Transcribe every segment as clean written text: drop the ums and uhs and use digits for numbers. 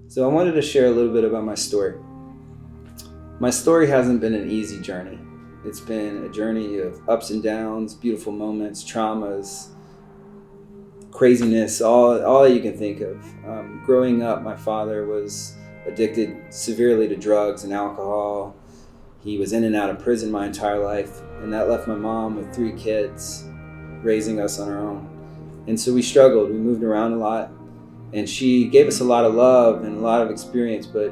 So I wanted to share a little bit about my story. My story hasn't been an easy journey. It's been a journey of ups and downs, beautiful moments, traumas, craziness, all that you can think of. Growing up, my father was addicted severely to drugs and alcohol. He was in and out of prison my entire life, and that left my mom with 3 kids, raising us on our own. And so we struggled. We moved around a lot, and she gave us a lot of love and a lot of experience, but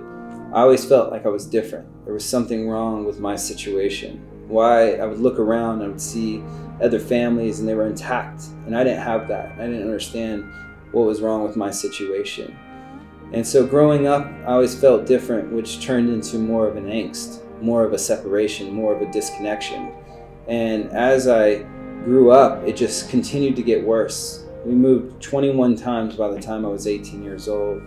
I always felt like I was different. There was something wrong with my situation. Why I would look around, I would see other families and they were intact, and I didn't have that. I didn't understand what was wrong with my situation. And so growing up, I always felt different, which turned into more of an angst, more of a separation, more of a disconnection. And as I grew up, it just continued to get worse. We moved 21 times by the time I was 18 years old.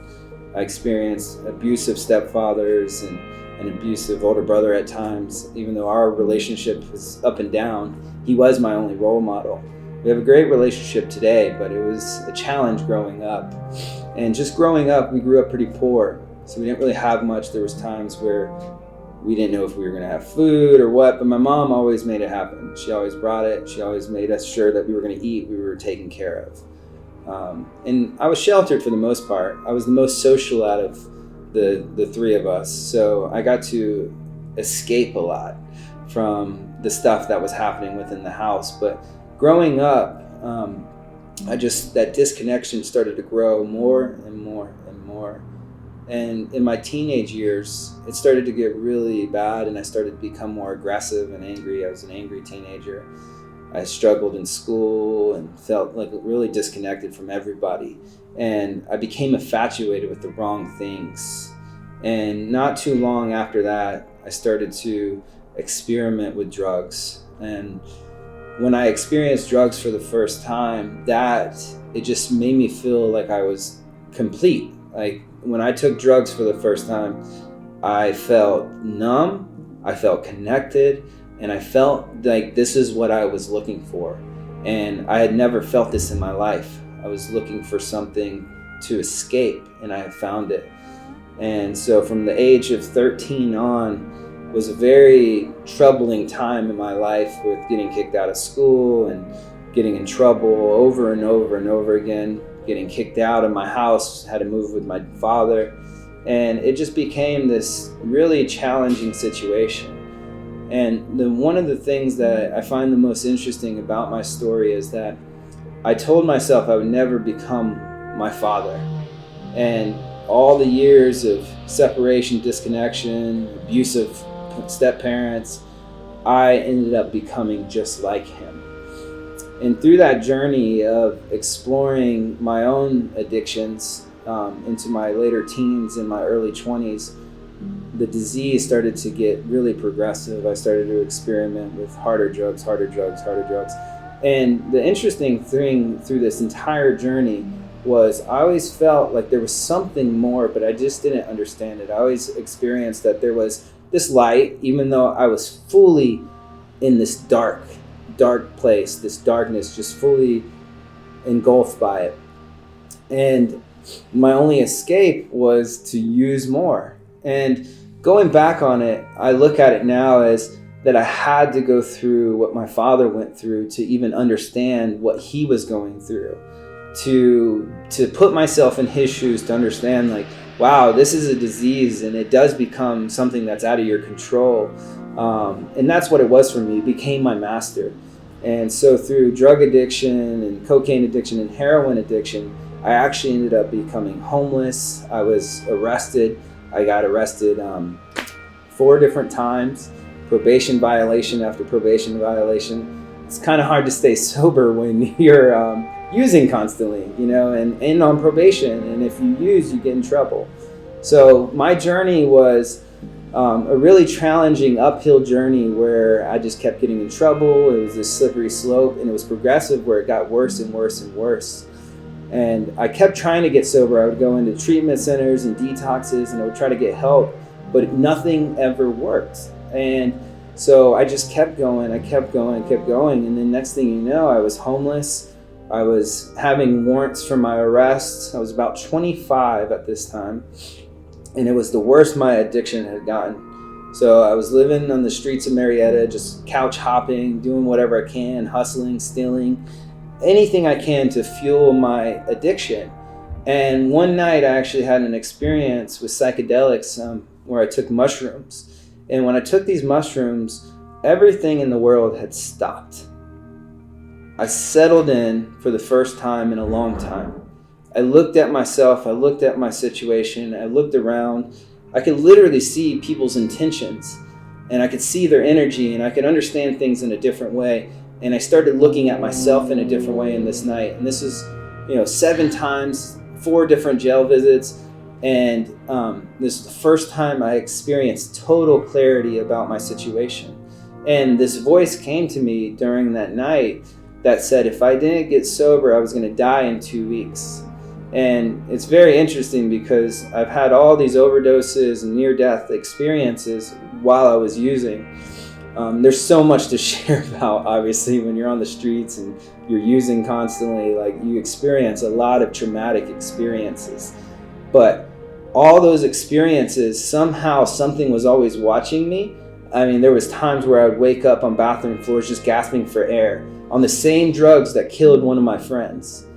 I experienced abusive stepfathers and an abusive older brother at times. Even though our relationship was up and down, he was my only role model. We have a great relationship today, but it was a challenge growing up. And just growing up, we grew up pretty poor, so we didn't really have much. There was times where we didn't know if we were going to have food or what, but my mom always made it happen. She always brought it. She always made us sure that we were going to eat, we were taken care of. And I was sheltered for the most part. I was the most social out of the 3 of us, so I got to escape a lot from the stuff that was happening within the house. But growing up, that disconnection started to grow more and more and more. And in my teenage years, it started to get really bad, and I started to become more aggressive and angry. I was an angry teenager. I struggled in school and felt like really disconnected from everybody. And I became infatuated with the wrong things. And not too long after that, I started to experiment with drugs. And when I experienced drugs for the first time, it just made me feel like I was complete. Like when I took drugs for the first time, I felt numb, I felt connected, and I felt like this is what I was looking for. And I had never felt this in my life. I was looking for something to escape, and I found it. And so from the age of 13 on was a very troubling time in my life, with getting kicked out of school and getting in trouble over and over and over again, getting kicked out of my house, had to move with my father. And it just became this really challenging situation. And one of the things that I find the most interesting about my story is that I told myself I would never become my father. And all the years of separation, disconnection, abusive step-parents, I ended up becoming just like him. And through that journey of exploring my own addictions into my later teens and my early 20s, the disease started to get really progressive. I started to experiment with harder drugs. And the interesting thing through this entire journey was I always felt like there was something more, but I just didn't understand it. I always experienced that there was this light, even though I was fully in this dark place, this darkness, just fully engulfed by it. And my only escape was to use more. And going back on it, I look at it now as that I had to go through what my father went through to even understand what he was going through, to put myself in his shoes, to understand like, wow, this is a disease and it does become something that's out of your control. And that's what it was for me. It became my master. And so through drug addiction and cocaine addiction and heroin addiction, I actually ended up becoming homeless. I was arrested. I got arrested 4 different times, probation violation after probation violation. It's kind of hard to stay sober when you're using constantly, and on probation. And if you use, you get in trouble. So my journey was a really challenging uphill journey where I just kept getting in trouble. It was this slippery slope, and it was progressive where it got worse and worse and worse. And I kept trying to get sober. I would go into treatment centers and detoxes, and I would try to get help, but nothing ever worked. And so I just kept going. And then next thing you know, I was homeless. I was having warrants for my arrest. I was about 25 at this time, and it was the worst my addiction had gotten. So I was living on the streets of Marietta, just couch hopping, doing whatever I can, hustling, stealing, anything I can to fuel my addiction. And one night I actually had an experience with psychedelics where I took mushrooms. And when I took these mushrooms, everything in the world had stopped. I settled in for the first time in a long time. I looked at myself, I looked at my situation, I looked around. I could literally see people's intentions, and I could see their energy, and I could understand things in a different way. And I started looking at myself in a different way in this night. And this is, 7 times, 4 different jail visits. And this is the first time I experienced total clarity about my situation. And this voice came to me during that night that said if I didn't get sober, I was going to die in 2 weeks. And it's very interesting because I've had all these overdoses and near-death experiences while I was using. There's so much to share about, obviously, when you're on the streets and you're using constantly. Like, you experience a lot of traumatic experiences. But all those experiences, somehow something was always watching me. I mean, there was times where I would wake up on bathroom floors just gasping for air on the same drugs that killed one of my friends.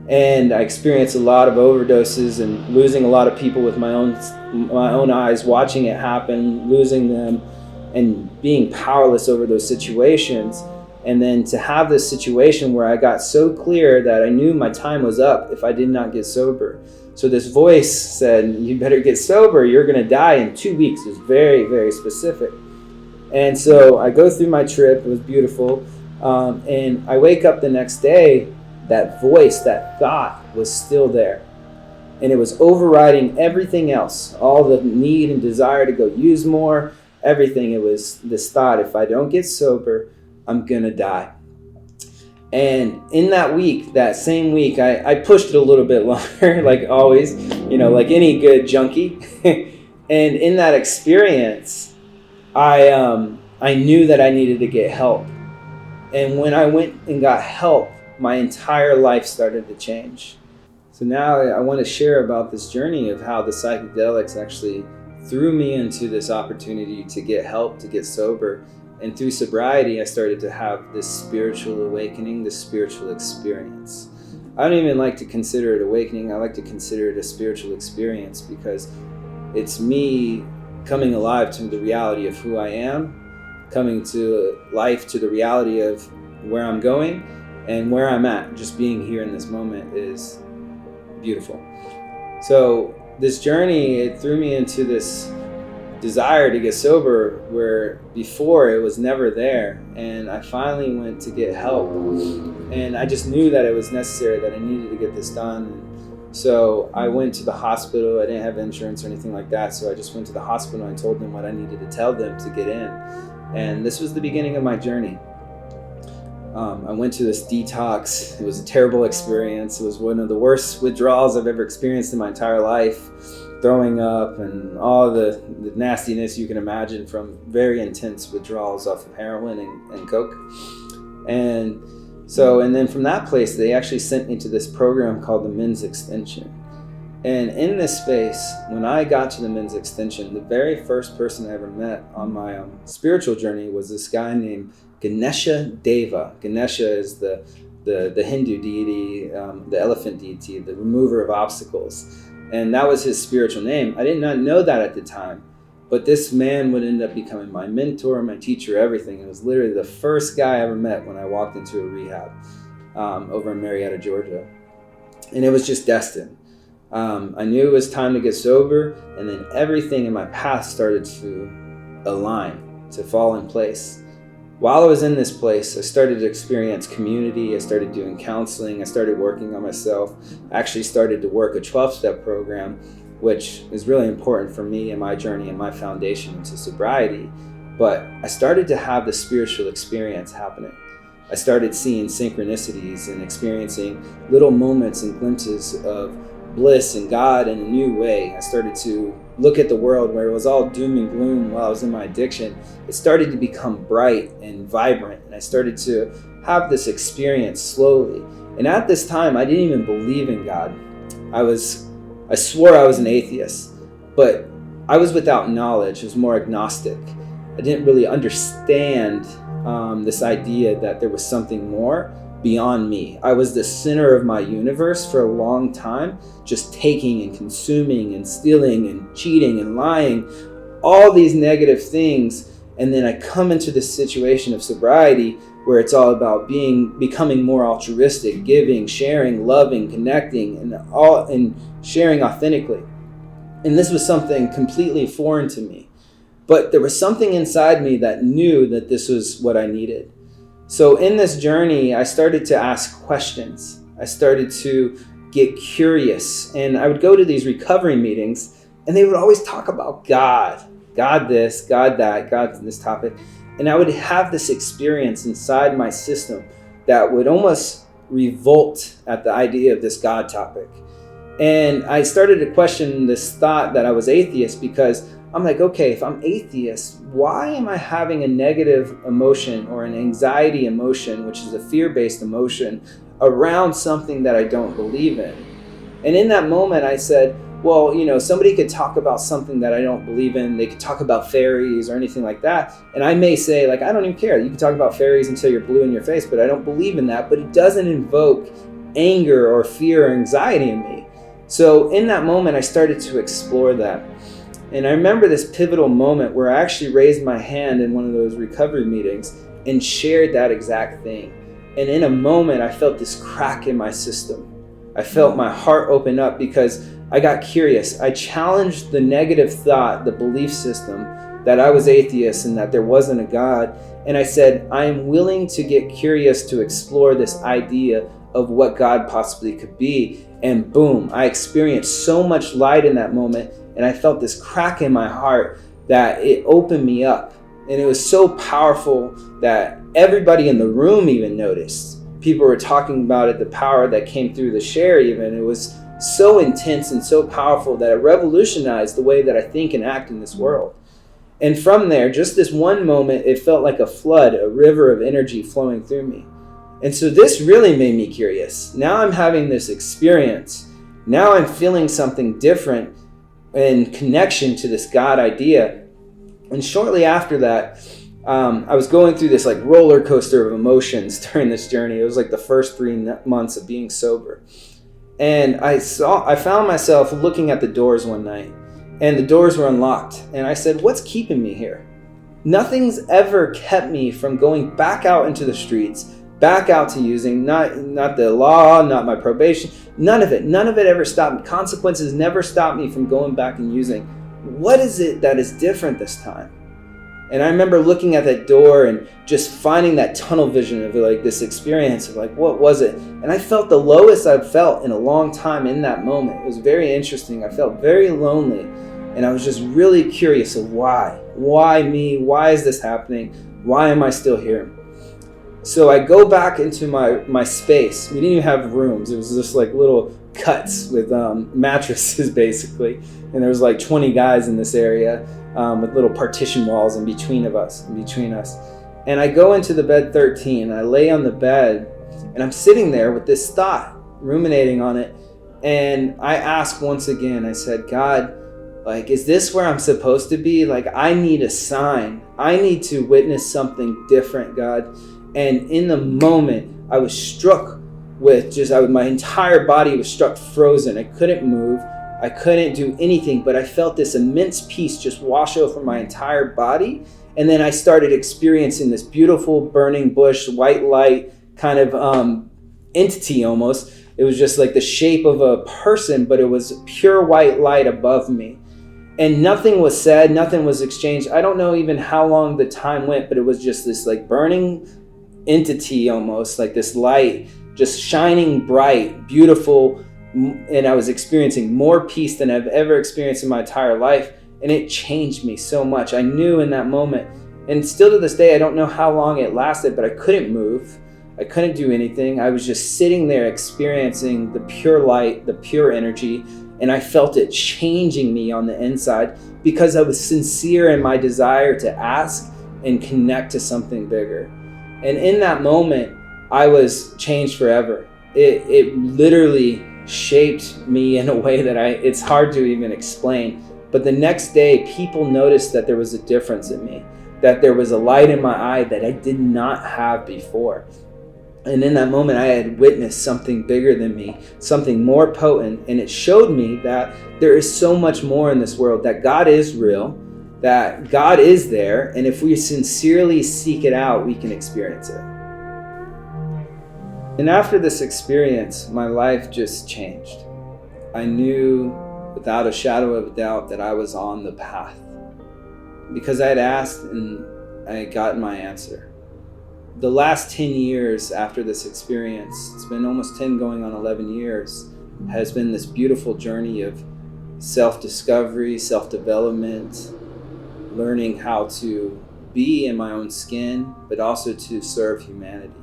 And I experienced a lot of overdoses and losing a lot of people with my own eyes, watching it happen, losing them, and being powerless over those situations. And then to have this situation where I got so clear that I knew my time was up if I did not get sober. So this voice said, you better get sober, you're going to die in 2 weeks. It was very, very specific. And so I go through my trip. It was beautiful. And I wake up the next day, that voice, that thought was still there. And it was overriding everything else, all the need and desire to go use more, everything. It was this thought, if I don't get sober, I'm going to die. And in that week, that same week, I pushed it a little bit longer, like always, like any good junkie. And in that experience, I knew that I needed to get help. And when I went and got help, my entire life started to change. So now I want to share about this journey of how the psychedelics actually threw me into this opportunity to get help, to get sober. And through sobriety, I started to have this spiritual awakening, this spiritual experience. I don't even like to consider it awakening. I like to consider it a spiritual experience because it's me coming alive to the reality of who I am, coming to life to the reality of where I'm going and where I'm at. Just being here in this moment is beautiful. So this journey, it threw me into this desire to get sober where before it was never there. And I finally went to get help. And I just knew that it was necessary, that I needed to get this done. So I went to the hospital. I didn't have insurance or anything like that. So I just went to the hospital and told them what I needed to tell them to get in. And this was the beginning of my journey. I went to this detox. It was a terrible experience. It was one of the worst withdrawals I've ever experienced in my entire life. Throwing up and all the nastiness you can imagine from very intense withdrawals off of heroin and coke. And then from that place, they actually sent me to this program called the Men's Extension. And in this space, when I got to the Men's Extension, the very first person I ever met on my spiritual journey was this guy named Ganesha Deva. Ganesha is the Hindu deity, the elephant deity, the remover of obstacles. And that was his spiritual name. I did not know that at the time, but this man would end up becoming my mentor, my teacher, everything. It was literally the first guy I ever met when I walked into a rehab over in Marietta, Georgia. And it was just destined. I knew it was time to get sober, and then everything in my path started to align, to fall in place. While I was in this place, I started to experience community. I started doing counseling. I started working on myself. I actually started to work a 12-step program, which is really important for me and my journey and my foundation into sobriety. But I started to have the spiritual experience happening. I started seeing synchronicities and experiencing little moments and glimpses of bliss and God in a new way. I started to look at the world where it was all doom and gloom while I was in my addiction. It started to become bright and vibrant, and I started to have this experience slowly. And at this time, I didn't even believe in God. I swore I was an atheist, but I was without knowledge. I was more agnostic. I didn't really understand this idea that there was something more beyond me. I was the center of my universe for a long time, just taking and consuming and stealing and cheating and lying, all these negative things. And then I come into this situation of sobriety where it's all about becoming more altruistic, giving, sharing, loving, connecting, and sharing authentically. And this was something completely foreign to me. But there was something inside me that knew that this was what I needed. So in this journey, I started to ask questions. I started to get curious. And I would go to these recovery meetings, and they would always talk about God this, God that, God this topic. And I would have this experience inside my system that would almost revolt at the idea of this God topic. And I started to question this thought that I was atheist, because I'm like, okay, if I'm atheist, why am I having a negative emotion or an anxiety emotion, which is a fear-based emotion, around something that I don't believe in? And in that moment, I said, well, somebody could talk about something that I don't believe in. They could talk about fairies or anything like that. And I may say, I don't even care. You can talk about fairies until you're blue in your face, but I don't believe in that. But it doesn't invoke anger or fear or anxiety in me. So in that moment, I started to explore that. And I remember this pivotal moment where I actually raised my hand in one of those recovery meetings and shared that exact thing. And in a moment, I felt this crack in my system. I felt my heart open up because I got curious. I challenged the negative thought, the belief system that I was atheist and that there wasn't a God. And I said, I am willing to get curious to explore this idea of what God possibly could be. And boom, I experienced so much light in that moment. And I felt this crack in my heart that it opened me up. And it was so powerful that everybody in the room even noticed. People were talking about it, the power that came through the share even. It was so intense and so powerful that it revolutionized the way that I think and act in this world. And from there, just this one moment, it felt like a flood, a river of energy flowing through me. And so this really made me curious. Now I'm having this experience. Now I'm feeling something different in connection to this God idea. And shortly after that, I was going through this roller coaster of emotions during this journey. It was the first 3 months of being sober. And I found myself looking at the doors one night, and the doors were unlocked. And I said, what's keeping me here? Nothing's ever kept me from going back out into the streets, back out to using, not the law, not my probation, none of it ever stopped me. Consequences never stopped me from going back and using. What is it that is different this time? And I remember looking at that door and just finding that tunnel vision of this experience of what was it? And I felt the lowest I've felt in a long time in that moment. It was very interesting. I felt very lonely, and I was just really curious of why. Why me? Why is this happening? Why am I still here? So I go back into my space. We didn't even have rooms. It was just little cuts with mattresses basically. And there was 20 guys in this area with little partition walls in between us. And I go into the bed 13. I lay on the bed, and I'm sitting there with this thought, ruminating on it. And I ask once again, I said, God, is this where I'm supposed to be? I need a sign. I need to witness something different, God. And in the moment, I was struck with my entire body was struck frozen. I couldn't move. I couldn't do anything, but I felt this immense peace just wash over my entire body. And then I started experiencing this beautiful burning bush, white light kind of entity almost. It was just the shape of a person, but it was pure white light above me. And nothing was said, nothing was exchanged. I don't know even how long the time went, but it was just this burning entity almost, this light just shining bright, beautiful. And I was experiencing more peace than I've ever experienced in my entire life. And it changed me so much. I knew in that moment. And still to this day, I don't know how long it lasted, but I couldn't move. I couldn't do anything. I was just sitting there experiencing the pure light, the pure energy. And I felt it changing me on the inside because I was sincere in my desire to ask and connect to something bigger. And in that moment, I was changed forever. it literally shaped me in a way that it's hard to even explain. But the next day, people noticed that there was a difference in me, that there was a light in my eye that I did not have before. And in that moment, I had witnessed something bigger than me, something more potent. And it showed me that there is so much more in this world, that God is real, that God is there. And if we sincerely seek it out, we can experience it. And after this experience, my life just changed. I knew without a shadow of a doubt that I was on the path, because I had asked and I had gotten my answer. The last 10 years after this experience, it's been almost 10 going on 11 years, has been this beautiful journey of self-discovery, self-development, learning how to be in my own skin, but also to serve humanity.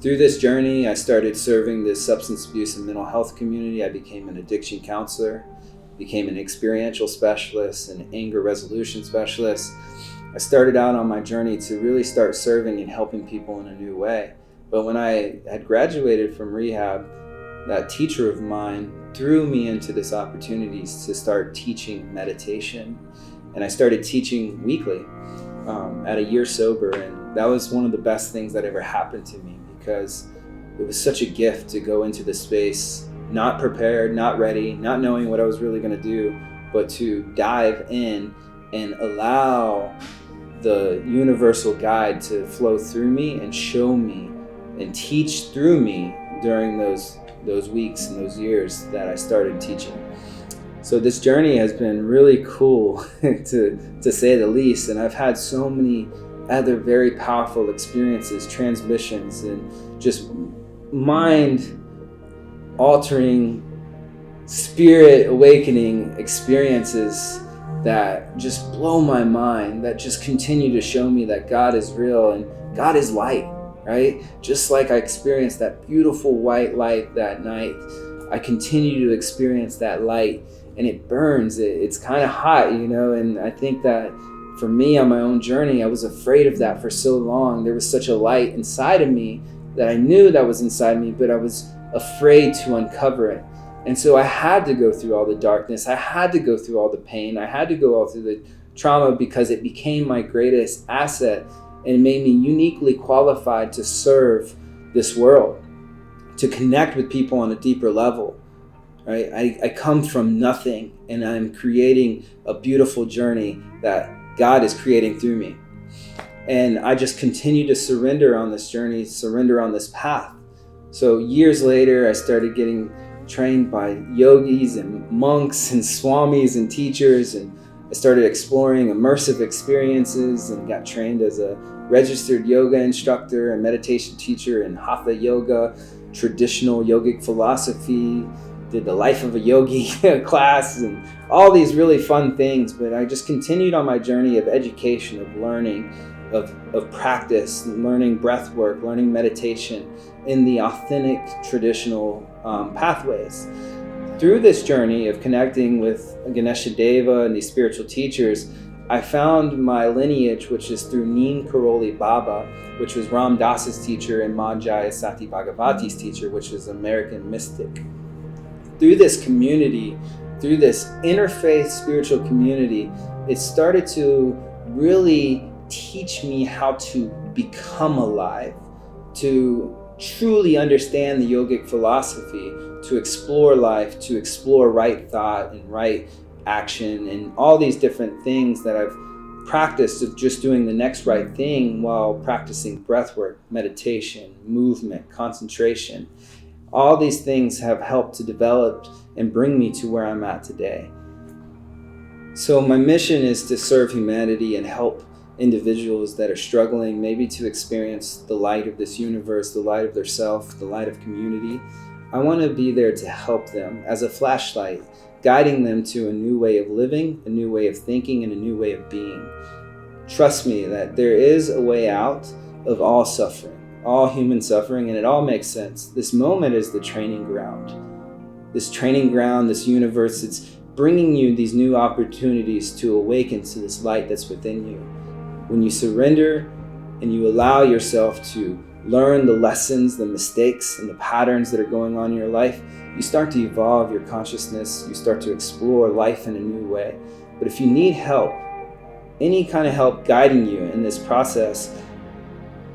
Through this journey, I started serving the substance abuse and mental health community. I became an addiction counselor, became an experiential specialist, an anger resolution specialist. I started out on my journey to really start serving and helping people in a new way. But when I had graduated from rehab, that teacher of mine threw me into this opportunity to start teaching meditation. And I started teaching weekly at a year sober. And that was one of the best things that ever happened to me, because it was such a gift to go into the space, not prepared, not ready, not knowing what I was really going to do, but to dive in and allow the universal guide to flow through me and show me and teach through me during those weeks and those years that I started teaching. So this journey has been really cool to say the least, and I've had so many other very powerful experiences, transmissions, and just mind-altering, spirit-awakening experiences that just blow my mind, that just continue to show me that God is real and God is light, right? Just like I experienced that beautiful white light that night, I continue to experience that light, and it burns. It's kind of hot, and I think that for me on my own journey, I was afraid of that for so long. There was such a light inside of me that I knew that was inside me, but I was afraid to uncover it. And so I had to go through all the darkness. I had to go through all the pain. I had to go all through the trauma, because it became my greatest asset and it made me uniquely qualified to serve this world, to connect with people on a deeper level. Right? I come from nothing, and I'm creating a beautiful journey that God is creating through me. And I just continue to surrender on this journey, surrender on this path. So years later, I started getting trained by yogis and monks and swamis and teachers, and I started exploring immersive experiences and got trained as a registered yoga instructor and meditation teacher in hatha yoga, traditional yogic philosophy, did the life of a yogi class, and all these really fun things. But I just continued on my journey of education, of learning, of practice, learning breath work, learning meditation in the authentic traditional pathways. Through this journey of connecting with Ganesha Deva and these spiritual teachers, I found my lineage, which is through Neem Karoli Baba, which was Ram Dass's teacher, and Manjaya Sati Bhagavati's teacher, which is American mystic. Through this community, through this interfaith spiritual community, it started to really teach me how to become alive, to truly understand the yogic philosophy, to explore life, to explore right thought and right action, and all these different things that I've practiced of just doing the next right thing while practicing breath work, meditation, movement, concentration. All these things have helped to develop and bring me to where I'm at today. So my mission is to serve humanity and help individuals that are struggling, maybe to experience the light of this universe, the light of their self, the light of community. I want to be there to help them as a flashlight, guiding them to a new way of living, a new way of thinking, and a new way of being. Trust me that there is a way out of all suffering, all human suffering, and it all makes sense. This moment is the training ground. This training ground, this universe, it's bringing you these new opportunities to awaken to this light that's within you. When you surrender and you allow yourself to learn the lessons, the mistakes, and the patterns that are going on in your life, you start to evolve your consciousness, you start to explore life in a new way. But if you need help, any kind of help guiding you in this process,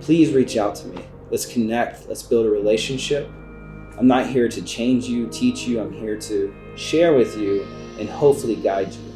please reach out to me. Let's connect, let's build a relationship. I'm not here to change you, teach you, I'm here to share with you and hopefully guide you.